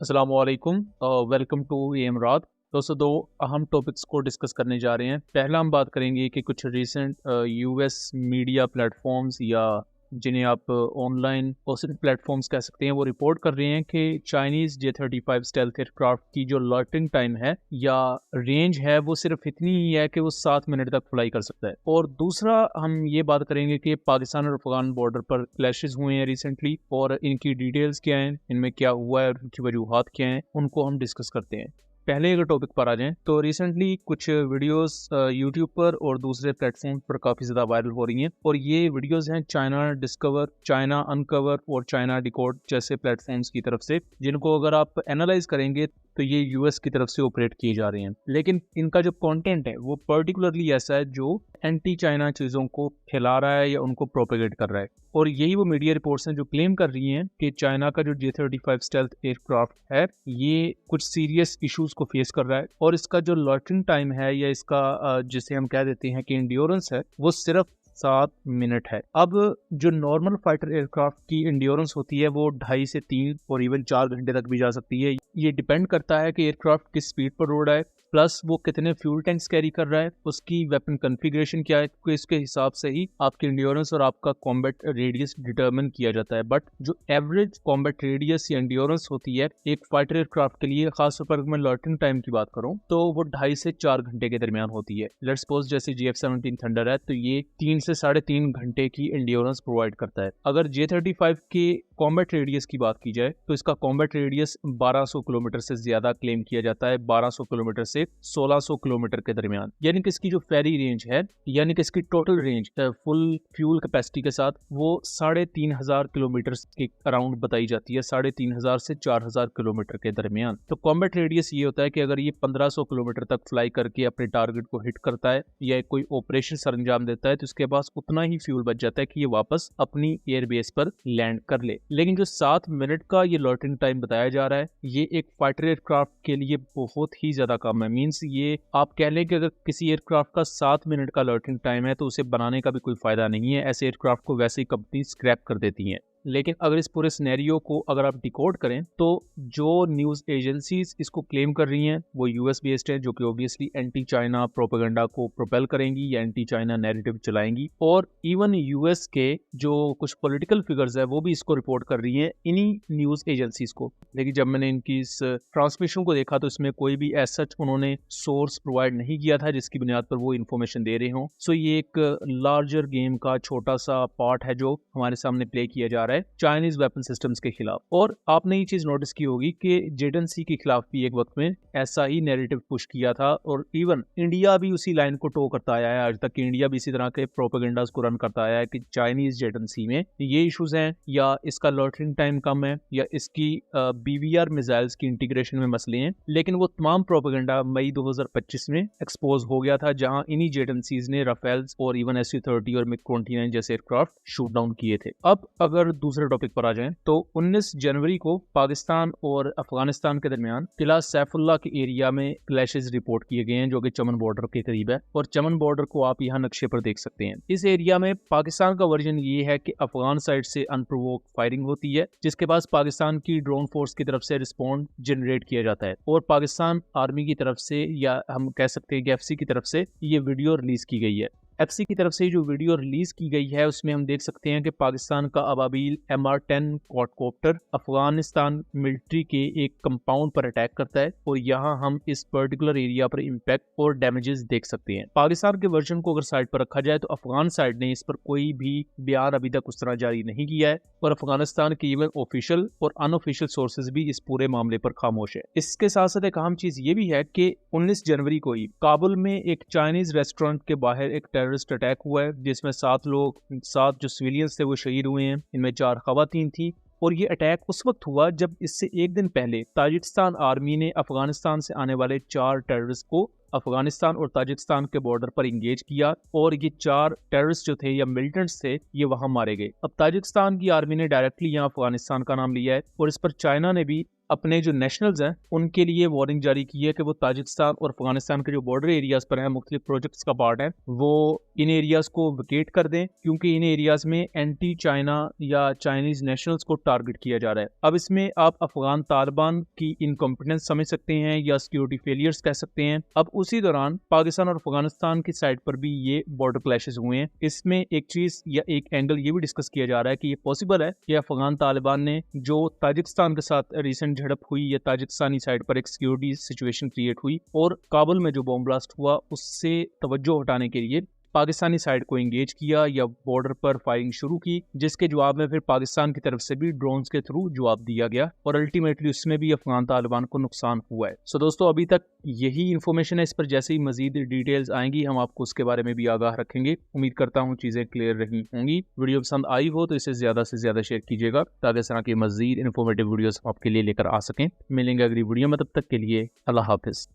अस्सलाम वालेकुम। Welcome to एमरात। दोस्तों, दो अहम टॉपिक्स को डिस्कस करने जा रहे हैं। पहला हम बात करेंगे कि कुछ रिसेंट यूएस मीडिया प्लेटफॉर्म्स या जिन्हें आप ऑनलाइन पर्सनल प्लेटफॉर्म्स कह सकते हैं, वो रिपोर्ट कर रहे हैं कि चाइनीज़ J-35 स्टेल्थ एयरक्राफ्ट की जो लॉन्चिंग टाइम है या रेंज है वो सिर्फ इतनी ही है कि वो 7 मिनट तक फ्लाई कर सकता है। और दूसरा हम ये बात करेंगे कि पाकिस्तान और अफगान बॉर्डर पर क्लैशेस हुए हैं रिसेंटली और इनकी डिटेल्स क्या हैं, इनमें क्या हुआ है और इनकी वजूहात क्या हैं, उनको हम डिस्कस करते हैं। पहले अगर टॉपिक पर आ जाएं तो रिसेंटली कुछ वीडियोस यूट्यूब पर और दूसरे प्लेटफॉर्म पर काफ़ी ज़्यादा वायरल हो रही हैं और ये वीडियोस हैं चाइना डिस्कवर, चाइना अनकवर और चाइना डिकोड जैसे प्लेटफॉर्म्स की तरफ से, जिनको अगर आप एनालाइज करेंगे तो ये यूएस की तरफ से ऑपरेट किए जा रहे हैं। लेकिन इनका जो कंटेंट है वो पर्टिकुलरली ऐसा है जो एंटी चाइना चीज़ों को फैला रहा है या उनको प्रोपेगेट कर रहा है। और यही वो मीडिया रिपोर्ट्स हैं जो क्लेम कर रही हैं कि चाइना का जो J-35 स्टेल्थ एयरक्राफ्ट है ये कुछ सीरियस इश्यूज को फेस कर रहा है और इसका जो लॉन्चिंग टाइम है या इसका जिसे हम कह देते हैं कि इंड्योरेंस है, वो सिर्फ 7 मिनट है। अब जो नॉर्मल फाइटर एयरक्राफ्ट की इंड्योरेंस होती है वो 2.5 से 3 और इवन 4 घंटे तक भी जा सकती है। ये डिपेंड करता है कि एयरक्राफ्ट किस स्पीड पर उड़ रहा है, प्लस वो कितने फ्यूल टैंक्स कैरी कर रहा है, उसकी वेपन कॉन्फ़िगरेशन क्या है, तो इसके हिसाब से ही आपकी एंड्योरेंस और आपका कॉम्बैट रेडियस डिटरमिन किया जाता है। बट जो एवरेज कॉम्बैट रेडियस या एंड्योरेंस होती है एक फाइटर एयरक्राफ्ट के लिए, खासतौर पर मैं लॉन्चिंग टाइम की बात करूं तो वो 2.5 से 4 घंटे के दरमियान होती है। लेट्स सपोज जैसे GF-17 थंडर है तो ये 3 से 3.5 घंटे की एंड्योरेंस प्रोवाइड करता है। अगर J-35 के कॉम्बैट रेडियस की बात की जाए तो इसका कॉम्बैट रेडियस 1200 किलोमीटर से ज्यादा क्लेम किया जाता है, 1200 किलोमीटर से 1600 किलोमीटर के दरमियान। यानी कि इसकी जो फेरी रेंज है, यानी कि इसकी total range full fuel capacity के साथ वो 3500 किलोमीटर के अराउंड बताई जाती है, 3500 से 4000 किलोमीटर के दरमियान। तो कॉम्बैट रेडियस ये होता है कि अगर ये 1500 किलोमीटर तक फ्लाई करके अपने टारगेट को हिट करता है या कोई ऑपरेशन सर अंजाम देता है तो इसके पास उतना ही फ्यूल बच जाता है कि ये वापस अपनी एयरबेस पर लैंड कर ले। लेकिन जो 7 मिनट का ये लॉन्चिंग टाइम बताया जा रहा है ये एक फाइटर एयरक्राफ्ट के लिए बहुत ही ज्यादा कम है। मींस ये आप कह लें कि अगर किसी एयरक्राफ्ट का 7 मिनट का लॉन्चिंग टाइम है तो उसे बनाने का भी कोई फायदा नहीं है। ऐसे एयरक्राफ्ट को वैसे ही कंपनी स्क्रैप कर देती हैं। लेकिन अगर इस पूरे सिनेरियो को अगर आप डिकोड करें तो जो न्यूज़ एजेंसीज इसको क्लेम कर रही हैं वो यूएस बेस्ड है, जो कि ऑब्वियसली एंटी चाइना प्रोपेगेंडा को प्रोपेल करेंगी या एंटी चाइना नैरेटिव चलाएंगी। और इवन यूएस के जो कुछ पॉलिटिकल फिगर्स है वो भी इसको रिपोर्ट कर रही हैं इन्हीं न्यूज़ एजेंसीज को। लेकिन जब मैंने इनकी इस ट्रांसमिशन को देखा तो इसमें कोई भी एज सच उन्होंने सोर्स प्रोवाइड नहीं किया था जिसकी बुनियाद पर वो इन्फॉर्मेशन दे रहे हों। सो ये एक लार्जर गेम का छोटा सा पार्ट है जो हमारे सामने प्ले किया जा रहा है चाइनीज वेपन सिस्टम्स के खिलाफ। और आपने ये चीज नोटिस की होगी कि जेडेंसी के खिलाफ भी एक वक्त में ऐसा ही नैरेटिव पुश किया था और इवन इंडिया भी उसी लाइन को टो करता आया है। आज तक इंडिया भी इसी तरह के प्रोपेगेंडास को रन करता आया है कि चाइनीज जेडेंसी में ये इश्यूज हैं या इसका लॉन्चिंग टाइम कम है या इसकी BVR मिसाइल्स की इंटीग्रेशन में मसले हैं। लेकिन वो तमाम प्रोपेगेंडा मई 2025 में एक्सपोज हो गया था जहां इन्हीं जेडेंसीज ने राफेल्स और इवन SU-30 और MiG-29 जैसे एयरक्राफ्ट शूट डाउन किए थे। अब अगर दूसरे टॉपिक पर आ जाएं तो 19 जनवरी को पाकिस्तान और अफगानिस्तान के दरमियान किला सैफुल्ला के एरिया में क्लैशेस रिपोर्ट किए गए हैं जो कि चमन बॉर्डर के करीब है। और चमन बॉर्डर को आप यहाँ नक्शे पर देख सकते हैं। इस एरिया में पाकिस्तान का वर्जन ये है कि अफगान साइड से अनप्रोवोक फायरिंग होती है जिसके पास पाकिस्तान की ड्रोन फोर्स की तरफ से रिस्पॉन्ड जनरेट किया जाता है और पाकिस्तान आर्मी की तरफ से या हम कह सकते हैं कि FC की तरफ से ये वीडियो रिलीज की गई है। FC की तरफ से जो वीडियो रिलीज की गई है उसमें हम देख सकते हैं कि पाकिस्तान का Ababeel MR-10 quadcopter Afghanistan military के एक कंपाउंड पर अटैक करता है और यहाँ हम इस पर्टिकुलर एरिया पर इम्पैक्ट और डैमेजेस देख सकते हैं। पाकिस्तान के वर्जन को अगर साइड पर रखा जाए तो अफगान साइड ने इस पर कोई भी बयान अभी तक उस तरह जारी नहीं किया है और अफगानिस्तान के इवन ऑफिशियल और अनऑफिशियल सोर्सेज भी इस पूरे मामले पर खामोश है। इसके साथ साथ एक अहम चीज ये भी है कि 19 जनवरी को ही काबुल में एक चाइनीज रेस्टोरेंट के बाहर एक टेररिस्ट अटैक हुआ है जिसमें 7 जो सिविलियंस थे वो शहीद हुए हैं। इनमें 4 खवातीन थी और ये अटैक उस वक्त हुआ जब इससे एक दिन पहले ताजिकिस्तान आर्मी ने अफगानिस्तान से आने वाले 4 टेररिस्ट को अफगानिस्तान और ताजिकिस्तान के बॉर्डर पर इंगेज किया और ये 4 टेररिस्ट जो थे या मिलिटेंट्स थे ये वहां मारे गए। अब ताजिकिस्तान की आर्मी ने डायरेक्टली यहाँ अफगानिस्तान का नाम लिया है और इस पर चाइना ने भी अपने जो नेशनल्स हैं उनके लिए वार्निंग जारी की है कि वो ताजिकिस्तान और अफगानिस्तान के जो बॉर्डर एरियाज पर हैं, मुख्तलिफ प्रोजेक्ट्स का पार्ट है, वो इन एरियाज को वेकेट कर दें, क्योंकि इन एरियाज में एंटी चाइना या चाइनीज नेशनल्स को टारगेट किया जा रहा है। अब इसमें आप अफगान तालिबान की इनकॉम्पिटेंस समझ सकते हैं या सिक्योरिटी फेलियर्स कह सकते हैं। अब उसी दौरान पाकिस्तान और अफगानिस्तान की साइड पर भी ये बॉर्डर क्लैशेस हुए हैं। इसमें एक चीज या एक एंगल ये भी डिस्कस किया जा रहा है कि ये पॉसिबल है कि अफगान तालिबान ने जो ताजिकिस्तान के साथ रिसेंट झड़प हुई या ताजिकिस्तानी साइड पर एक सिक्योरिटी सिचुएशन क्रिएट हुई और काबुल में जो बॉम्ब ब्लास्ट हुआ उससे तवज्जो हटाने के लिए पाकिस्तानी साइड को एंगेज किया या बॉर्डर पर फायरिंग शुरू की, जिसके जवाब में फिर पाकिस्तान की तरफ से भी ड्रोन्स के थ्रू जवाब दिया गया और अल्टीमेटली उसमें भी अफगान तालिबान को नुकसान हुआ है। सो दोस्तों, अभी तक यही इन्फॉर्मेशन है। इस पर जैसे ही मजीद डिटेल्स आएंगी हम आपको उसके बारे में भी आगाह रखेंगे। उम्मीद करता हूँ चीज़ें क्लियर रही होंगी। वीडियो पसंद आई हो तो इसे ज़्यादा से ज़्यादा शेयर कीजिएगा ताकि इस तरह की मजीद इन्फॉर्मेटिव वीडियोस आपके लिए लेकर आ सकें। मिलेंगे अगली वीडियो में, तब तक के लिए अल्लाह हाफिज़।